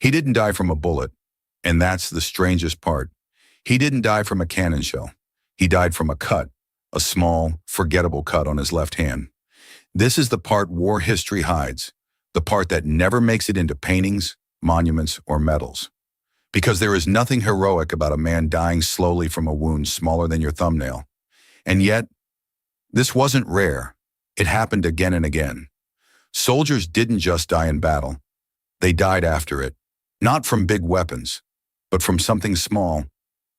He didn't die from a bullet, and that's the strangest part. He didn't die from a cannon shell. He died from a cut, a small, forgettable cut on his left hand. This is the part war history hides, the part that never makes it into paintings, monuments, or medals. Because there is nothing heroic about a man dying slowly from a wound smaller than your thumbnail. And yet, this wasn't rare. It happened again and again. Soldiers didn't just die in battle. They died after it. Not from big weapons, but from something small,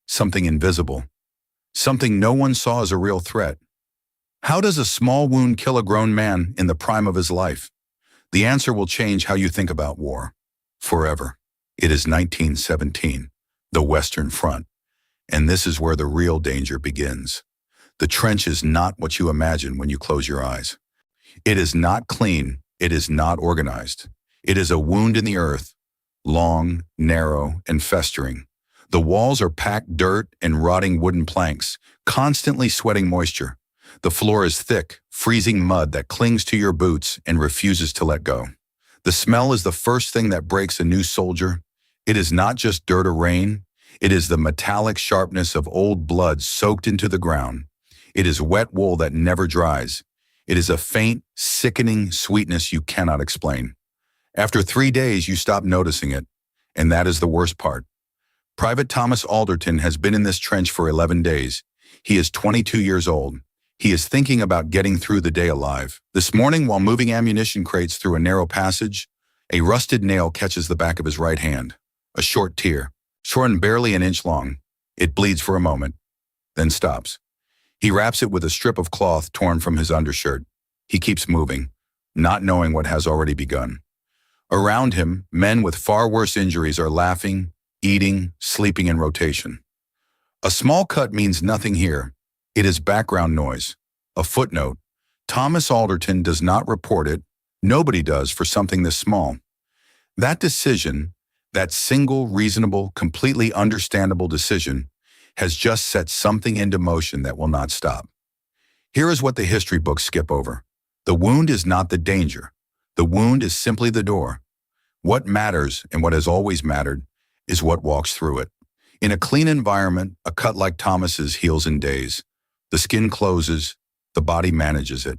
something invisible, something no one saw as a real threat. How does a small wound kill a grown man in the prime of his life? The answer will change how you think about war. Forever. It is 1917, the Western Front, and this is where the real danger begins. The trench is not what you imagine when you close your eyes. It is not clean. It is not organized. It is a wound in the earth, long, narrow, and festering. The walls are packed dirt and rotting wooden planks, constantly sweating moisture. The floor is thick, freezing mud that clings to your boots and refuses to let go. The smell is the first thing that breaks a new soldier. It is not just dirt or rain. It is the metallic sharpness of old blood soaked into the ground. It is wet wool that never dries. It is a faint, sickening sweetness you cannot explain. After 3 days, you stop noticing it, and that is the worst part. Private Thomas Alderton has been in this trench for 11 days. He is 22 years old. He is thinking about getting through the day alive. This morning, while moving ammunition crates through a narrow passage, a rusted nail catches the back of his right hand. A short tear, shorn barely an inch long. It bleeds for a moment, then stops. He wraps it with a strip of cloth torn from his undershirt. He keeps moving, not knowing what has already begun. Around him, men with far worse injuries are laughing, eating, sleeping in rotation. A small cut means nothing here. It is background noise. A footnote. Thomas Alderton does not report it. Nobody does for something this small. That decision, that single, reasonable, completely understandable decision, has just set something into motion that will not stop. Here is what the history books skip over. The wound is not the danger. The wound is simply the door. What matters, and what has always mattered, is what walks through it. In a clean environment, a cut like Thomas's heals in days. The skin closes, the body manages it.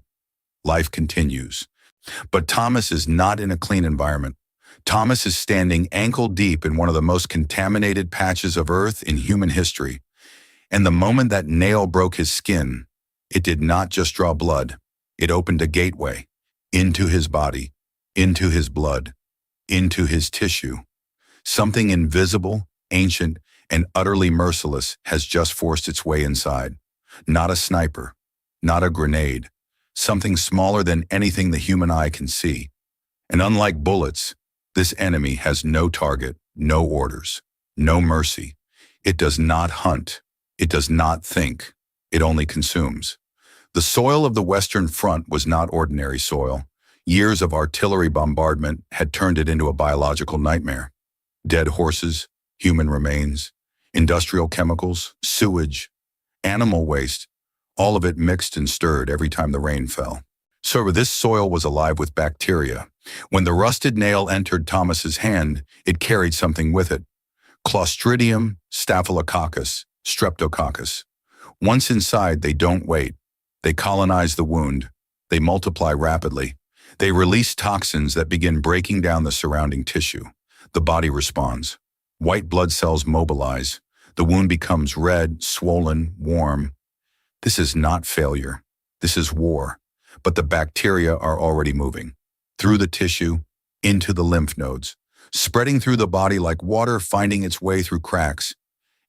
Life continues. But Thomas is not in a clean environment. Thomas is standing ankle deep in one of the most contaminated patches of earth in human history. And the moment that nail broke his skin, it did not just draw blood. It opened a gateway into his body, into his blood, into his tissue. Something invisible, ancient, and utterly merciless has just forced its way inside. Not a sniper, not a grenade, something smaller than anything the human eye can see. And unlike bullets, this enemy has no target, no orders, no mercy. It does not hunt. It does not think. It only consumes. The soil of the Western Front was not ordinary soil. Years of artillery bombardment had turned it into a biological nightmare. Dead horses, human remains, industrial chemicals, sewage, animal waste, all of it mixed and stirred every time the rain fell. So this soil was alive with bacteria. When the rusted nail entered Thomas's hand, it carried something with it. Clostridium, Staphylococcus, Streptococcus. Once inside, they don't wait. They colonize the wound. They multiply rapidly. They release toxins that begin breaking down the surrounding tissue. The body responds. White blood cells mobilize. The wound becomes red, swollen, warm. This is not failure. This is war. But the bacteria are already moving. Through the tissue, into the lymph nodes, spreading through the body like water finding its way through cracks.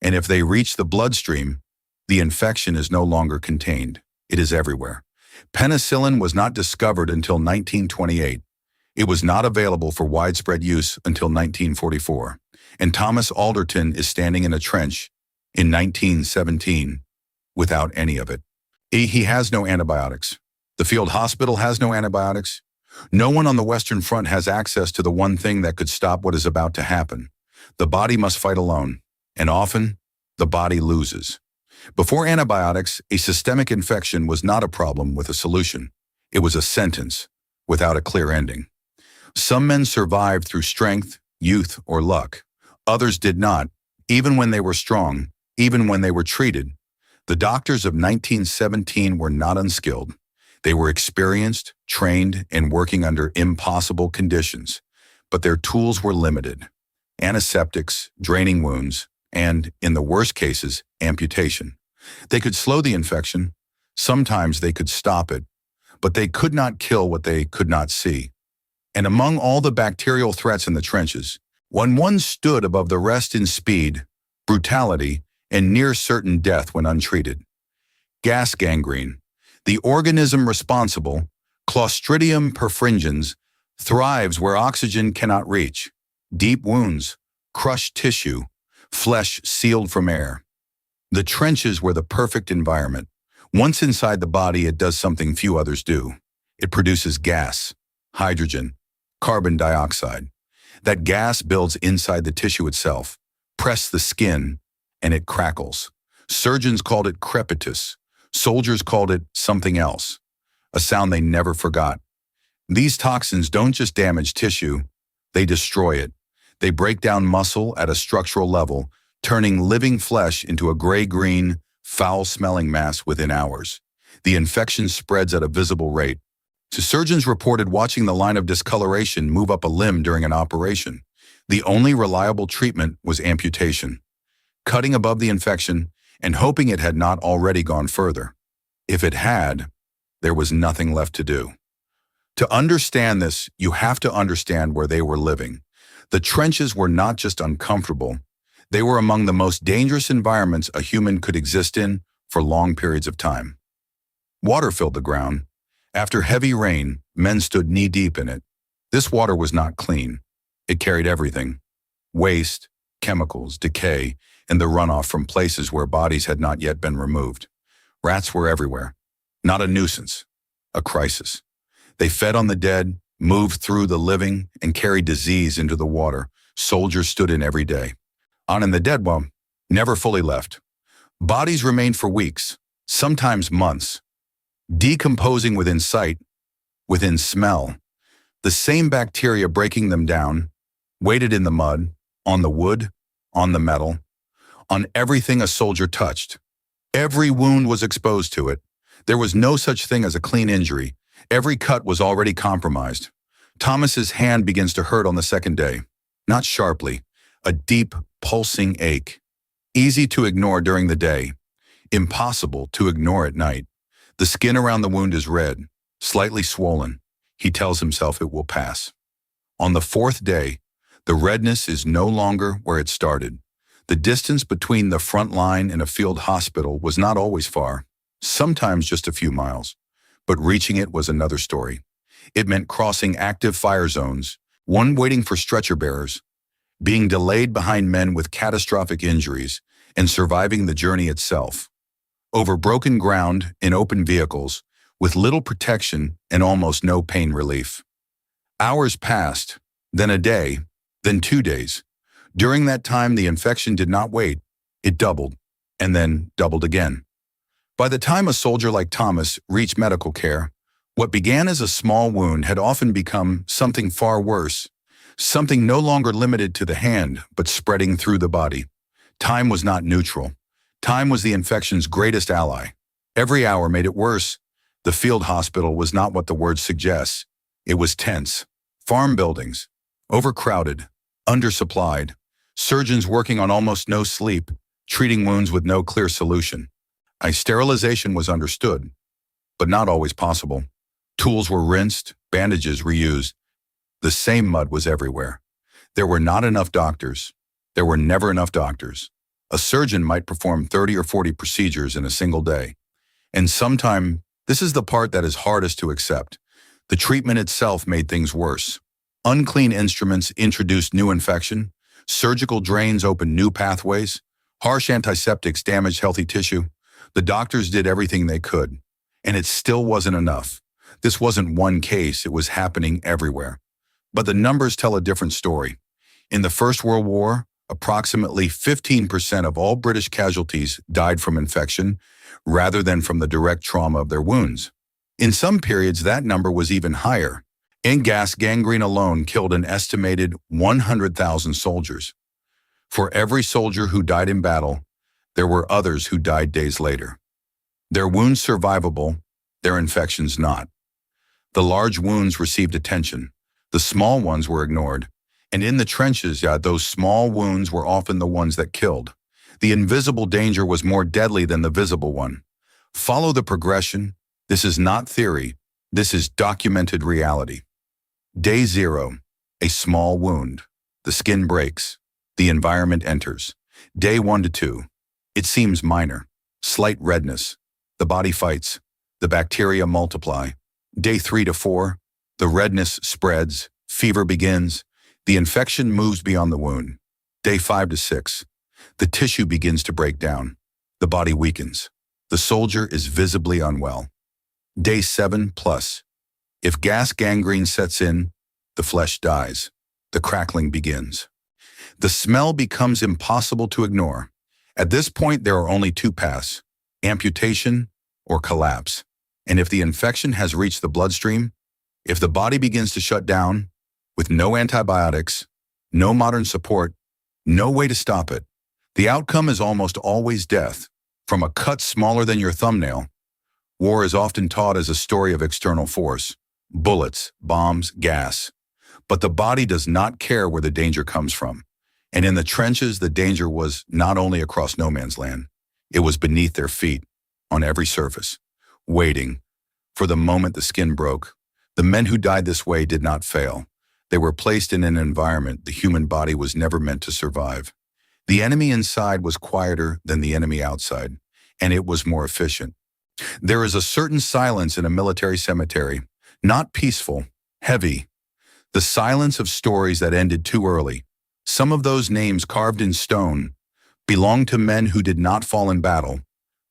And if they reach the bloodstream, the infection is no longer contained. It is everywhere. Penicillin was not discovered until 1928. It was not available for widespread use until 1944. And Thomas Alderton is standing in a trench in 1917 without any of it. He has no antibiotics. The field hospital has no antibiotics. No one on the Western Front has access to the one thing that could stop what is about to happen. The body must fight alone, and often, the body loses. Before antibiotics, a systemic infection was not a problem with a solution. It was a sentence without a clear ending. Some men survived through strength, youth, or luck. Others did not, even when they were strong, even when they were treated. The doctors of 1917 were not unskilled. They were experienced, trained, and working under impossible conditions. But their tools were limited. Antiseptics, draining wounds, and, in the worst cases, amputation. They could slow the infection. Sometimes they could stop it. But they could not kill what they could not see. And among all the bacterial threats in the trenches, one stood above the rest in speed, brutality, and near certain death when untreated. Gas gangrene, the organism responsible, Clostridium perfringens, thrives where oxygen cannot reach. Deep wounds, crushed tissue, flesh sealed from air. The trenches were the perfect environment. Once inside the body, it does something few others do. It produces gas, hydrogen, carbon dioxide. That gas builds inside the tissue itself. Press the skin, and it crackles. Surgeons called it crepitus. Soldiers called it something else, a sound they never forgot. These toxins don't just damage tissue, they destroy it. They break down muscle at a structural level, turning living flesh into a gray-green, foul-smelling mass within hours. The infection spreads at a visible rate. Surgeons reported watching the line of discoloration move up a limb during an operation. The only reliable treatment was amputation, cutting above the infection and hoping it had not already gone further. If it had, there was nothing left to do. To understand this, you have to understand where they were living. The trenches were not just uncomfortable, they were among the most dangerous environments a human could exist in for long periods of time. Water filled the ground. After heavy rain, men stood knee-deep in it. This water was not clean. It carried everything: waste, chemicals, decay, and the runoff from places where bodies had not yet been removed. Rats were everywhere. Not a nuisance, a crisis. They fed on the dead, moved through the living, and carried disease into the water soldiers stood in every day. On in the dead, well, never fully left. Bodies remained for weeks, sometimes months, decomposing within sight, within smell. The same bacteria breaking them down, waited in the mud, on the wood, on the metal, on everything a soldier touched. Every wound was exposed to it. There was no such thing as a clean injury. Every cut was already compromised. Thomas's hand begins to hurt on the second day. Not sharply, a deep, pulsing ache. Easy to ignore during the day. Impossible to ignore at night. The skin around the wound is red, slightly swollen. He tells himself it will pass. On the fourth day, the redness is no longer where it started. The distance between the front line and a field hospital was not always far, sometimes just a few miles. But reaching it was another story. It meant crossing active fire zones, one waiting for stretcher bearers, being delayed behind men with catastrophic injuries, and surviving the journey itself. Over broken ground, in open vehicles, with little protection and almost no pain relief. Hours passed, then a day, then 2 days. During that time, the infection did not wait. It doubled, and then doubled again. By the time a soldier like Thomas reached medical care, what began as a small wound had often become something far worse, something no longer limited to the hand, but spreading through the body. Time was not neutral. Time was the infection's greatest ally. Every hour made it worse. The field hospital was not what the word suggests. It was tense. Farm buildings, overcrowded, undersupplied, surgeons working on almost no sleep, treating wounds with no clear solution. Sterilization was understood, but not always possible. Tools were rinsed, bandages reused. The same mud was everywhere. There were not enough doctors. There were never enough doctors. A surgeon might perform 30 or 40 procedures in a single day. And sometimes, this is the part that is hardest to accept. The treatment itself made things worse. Unclean instruments introduced new infection. Surgical drains opened new pathways. Harsh antiseptics damaged healthy tissue. The doctors did everything they could, and it still wasn't enough. This wasn't one case, it was happening everywhere. But the numbers tell a different story. In the First World War, approximately 15% of all British casualties died from infection rather than from the direct trauma of their wounds. In some periods, that number was even higher. In gas, gangrene alone killed an estimated 100,000 soldiers. For every soldier who died in battle, there were others who died days later. Their wounds survivable, their infections not. The large wounds received attention. The small ones were ignored. And in the trenches, those small wounds were often the ones that killed. The invisible danger was more deadly than the visible one. Follow the progression. This is not theory. This is documented reality. Day 0, a small wound. The skin breaks. The environment enters. Day 1 to 2, it seems minor. Slight redness. The body fights. The bacteria multiply. Day 3 to 4, the redness spreads. Fever begins. The infection moves beyond the wound. Day 5 to 6, the tissue begins to break down. The body weakens. The soldier is visibly unwell. Day 7 plus. If gas gangrene sets in, the flesh dies. The crackling begins. The smell becomes impossible to ignore. At this point, there are only two paths: amputation or collapse. And if the infection has reached the bloodstream, if the body begins to shut down, with no antibiotics, no modern support, no way to stop it, the outcome is almost always death. From a cut smaller than your thumbnail, war is often taught as a story of external force: bullets, bombs, gas. But the body does not care where the danger comes from. And in the trenches, the danger was not only across no man's land, it was beneath their feet, on every surface, waiting for the moment the skin broke. The men who died this way did not fail. They were placed in an environment the human body was never meant to survive. The enemy inside was quieter than the enemy outside, and it was more efficient. There is a certain silence in a military cemetery, not peaceful, heavy. The silence of stories that ended too early. Some of those names carved in stone belonged to men who did not fall in battle.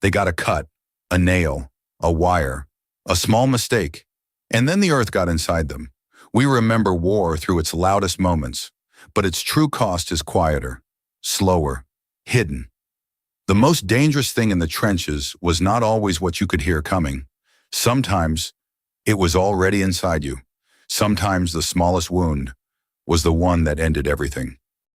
They got a cut, a nail, a wire, a small mistake, and then the earth got inside them. We remember war through its loudest moments, but its true cost is quieter, slower, hidden. The most dangerous thing in the trenches was not always what you could hear coming. Sometimes it was already inside you. Sometimes the smallest wound was the one that ended everything.